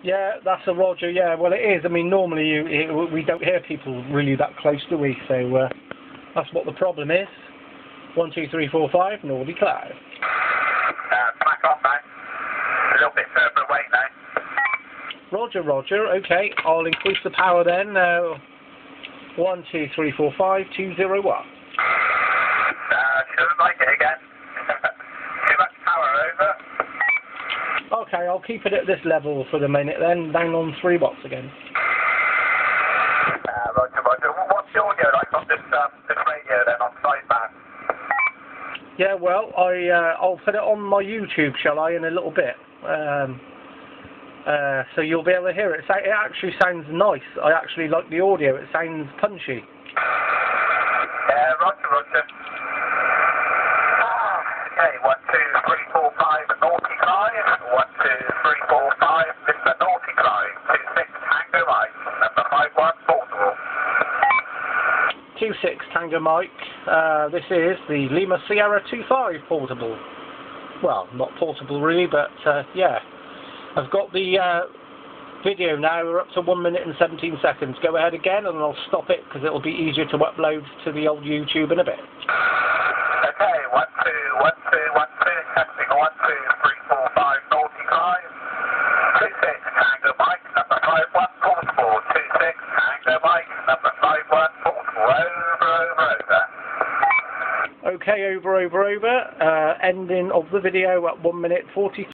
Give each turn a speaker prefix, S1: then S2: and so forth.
S1: Yeah, that's a Roger, yeah, well it is. I mean, normally we don't hear people really that close, do we? So that's what the problem is. 1, 2, 3, 4, 5, Nordy Cloud.
S2: Back off now. A little bit further away now.
S1: Roger, Roger, okay, I'll increase the power then. 1, 2, 3, 4, 5, 2, 0, 1.
S2: Shouldn't like it again. Too much power over.
S1: Okay, I'll keep it at this level for the minute then, down on 3 watts again.
S2: Roger, Roger. What's the audio like on this radio then, on sideband?
S1: Yeah, well, I'll put it on my YouTube, shall I, in a little bit. So you'll be able to hear it. It actually sounds nice. I actually like the audio. It sounds punchy.
S2: Yeah, Roger, Roger. Okay, 1, 2, 3, 4, 5, Naughty Clive. 1, 2, 3, 4, 5, Mr. Naughty Clive. 26, Tango Mike. Number 51, portable.
S1: 26, Tango Mike. This is the Lima Sierra 25 portable. Well, not portable really, but yeah. I've got the video now. We're up to 1 minute and 17 seconds. Go ahead again and I'll stop it because it'll be easier to upload to the old YouTube in a bit.
S2: Okay, 1, 2, 1, 2, 1, 2, testing 1, 2, 3, 4, 5, Naughty Clive. 26, Tango Mike, number 51, portable. 26, Tango Mike, number 51, portable. Over.
S1: Okay, over. Ending of the video at 1 minute 40.